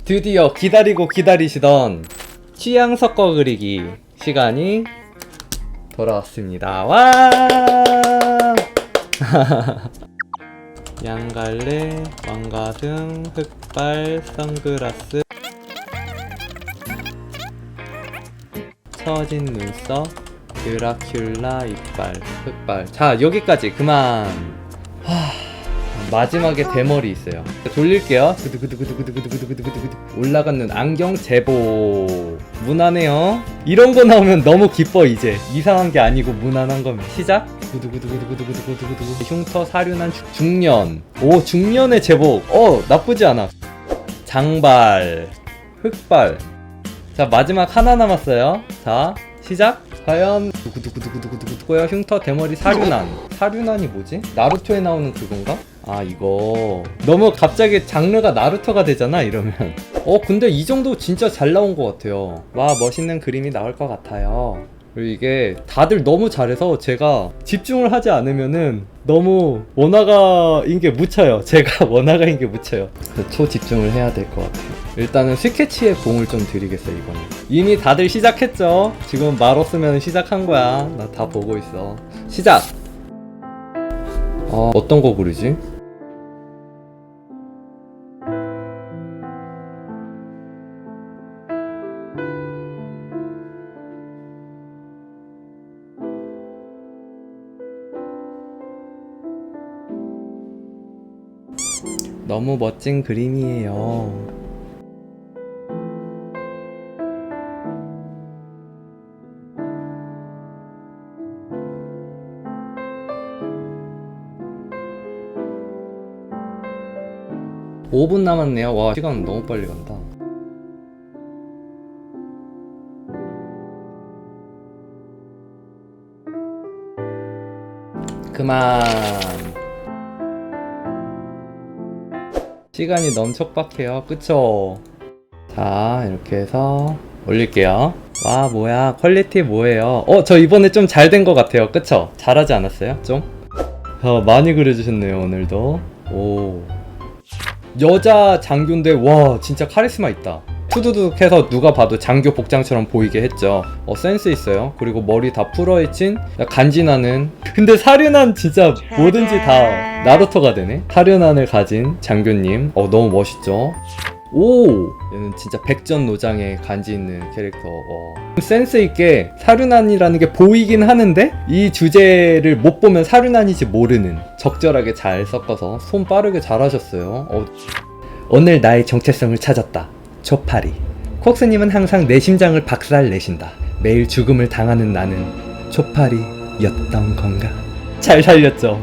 드디어 기다리고 기다리시던 취향 섞어 그리기 시간이 돌아왔습니다. 와! 양갈래, 왕가슴, 흑발, 선글라스, 처진 눈썹, 드라큘라 이빨, 흑발. 자, 여기까지 그만. 마지막에 대머리 있어요. 돌릴게요. 두두두두두두두두두두두두. 올라가는 안경 제보. 무난해요. 이런 거 나오면 너무 기뻐. 이제 이상한 게 아니고 무난한 거면. 시작. 두두두두두두두두두두두. 흉터 사륜한 중년. 오, 중년의 제복. 나쁘지 않아. 장발, 흑발. 자, 마지막 하나 남았어요. 자, 시작. 과연 두구두구두구두구두구두구요. 흉터 대머리 사륜한. 사륜한이 뭐지? 나루토에 나오는 그건가? 아, 이거 너무 갑자기 장르가 나루토가 되잖아 이러면. 근데 이 정도 진짜 잘 나온 것 같아요. 와, 멋있는 그림이 나올 것 같아요. 그리고 이게 다들 너무 잘해서 제가 집중을 하지 않으면은 너무 원화가인 게 묻혀요. 제가 원화가인 게 묻혀요. 초집중을 해야 될 것 같아요. 일단은 스케치에 공을 좀 드리겠어요. 이거는 이미 다들 시작했죠. 지금 말 없으면 시작한 거야. 나 다 보고 있어. 시작. 어떤 거 그리지? 너무 멋진 그림이에요. 5분 남았네요. 와, 시간 너무 빨리 간다. 그만. 시간이 너무 촉박해요. 그쵸? 자, 이렇게 해서 올릴게요. 와, 뭐야, 퀄리티 뭐예요? 저 이번에 좀 잘 된 것 같아요. 그쵸? 잘하지 않았어요? 좀? 많이 그려주셨네요. 오늘도. 오, 여자 장교인데 와, 진짜 카리스마 있다. 투두둑 해서 누가 봐도 장교 복장처럼 보이게 했죠. 센스 있어요. 그리고 머리 다 풀어헤친 간지나는. 근데 사륜한 진짜 뭐든지 다 나루토가 되네. 사륜한을 가진 장교님. 너무 멋있죠. 오, 얘는 진짜 백전노장에 간지 있는 캐릭터. 센스 있게 사륜한이라는 게 보이긴 하는데 이 주제를 못 보면 사륜한이지 모르는, 적절하게 잘 섞어서 손 빠르게 잘 하셨어요. 오늘 나의 정체성을 찾았다. 초파리. 콕스님은 항상 내 심장을 박살 내신다. 매일 죽음을 당하는 나는 초파리였던 건가? 잘 살렸죠.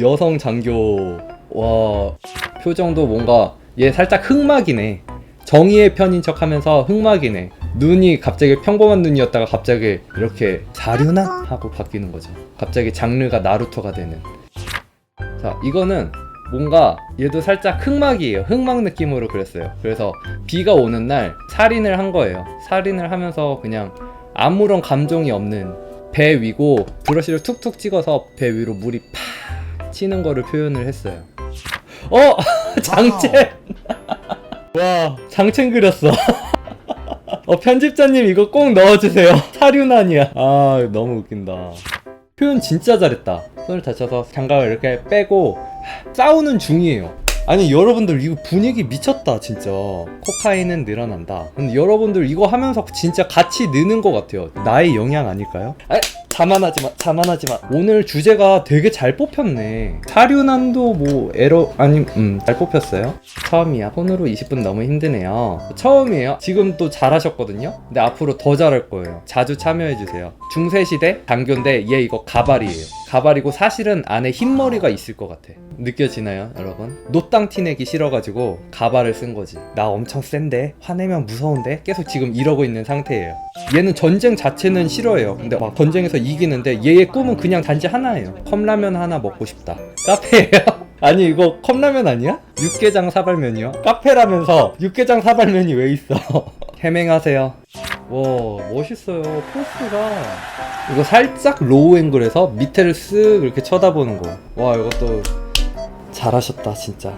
여성 장교. 와, 표정도 뭔가 얘 살짝 흑막이네. 정의의 편인 척 하면서 흑막이네. 눈이 갑자기 평범한 눈이었다가 갑자기 이렇게 사륜한? 하고 바뀌는 거죠. 갑자기 장르가 나루토가 되는. 자, 이거는 뭔가 얘도 살짝 흑막이에요. 흑막 느낌으로 그렸어요. 그래서 비가 오는 날 살인을 한 거예요. 살인을 하면서 그냥 아무런 감정이 없는 배 위고 브러쉬를 툭툭 찍어서 배 위로 물이 팍 치는 거를 표현을 했어요. 장첸! 와, 장첸 그렸어. 편집자님 이거 꼭 넣어주세요. 사륜한이야. 너무 웃긴다. 표현 진짜 잘했다. 손을 다쳐서 장갑을 이렇게 빼고 싸우는 중이에요. 아니, 여러분들 이거 분위기 미쳤다 진짜. 코카인은 늘어난다. 근데 여러분들 이거 하면서 진짜 같이 느는 것 같아요. 나의 영향 아닐까요? 자만하지마. 오늘 주제가 되게 잘 뽑혔네. 사륜한도 뭐 잘 뽑혔어요. 처음이야. 손으로 20분 너무 힘드네요. 처음이에요. 지금 또 잘하셨거든요. 근데 앞으로 더 잘할 거예요. 자주 참여해주세요. 중세시대 장교인데 얘 이거 가발이에요. 가발이고 사실은 안에 흰머리가 있을 것 같아. 느껴지나요, 여러분? 노땅 티내기 싫어가지고 가발을 쓴 거지. 나 엄청 센데? 화내면 무서운데? 계속 지금 이러고 있는 상태예요. 얘는 전쟁 자체는 싫어해요. 근데 막 전쟁에서 이기는데 얘의 꿈은 그냥 단지 하나예요. 컵라면 하나 먹고 싶다. 카페예요? 아니, 이거 컵라면 아니야? 육개장 사발면이요? 카페라면서 육개장 사발면이 왜 있어? 해맹하세요. 와, 멋있어요. 포스가. 이거 살짝 로우 앵글에서 밑에를 쓱 이렇게 쳐다보는 거. 와, 이것도 잘하셨다 진짜.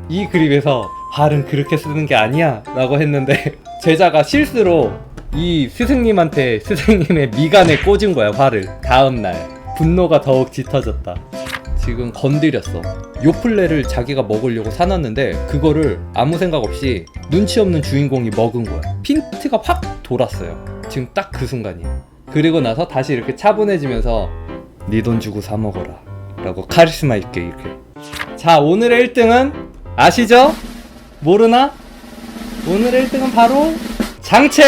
이 그림에서 발은 그렇게 쓰는 게 아니야 라고 했는데 제자가 실수로 이 스승님한테 스승님의 미간에 꽂은 거야 발을. 다음날 분노가 더욱 짙어졌다. 지금 건드렸어. 요플레를 자기가 먹으려고 사놨는데 그거를 아무 생각 없이 눈치 없는 주인공이 먹은 거야. 핀트가 확 돌았어요. 지금 딱 그 순간이에요. 그리고 나서 다시 이렇게 차분해지면서 네 돈 주고 사 먹어라 라고 카리스마 있게 이렇게. 자, 오늘의 1등은 아시죠? 모르나? 오늘의 1등은 바로 장첸!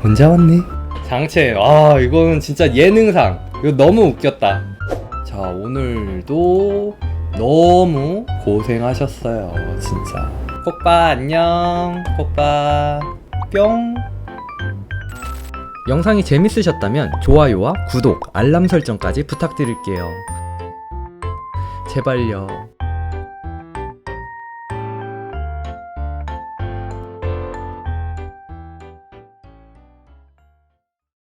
혼자 왔니? 장첸, 아 이거는 진짜 예능상. 이거 너무 웃겼다. 자, 오늘도 너무 고생하셨어요 진짜. kok바 안녕. kok바 뿅. 영상이 재밌으셨다면 좋아요와 구독, 알람 설정까지 부탁드릴게요. 제발요.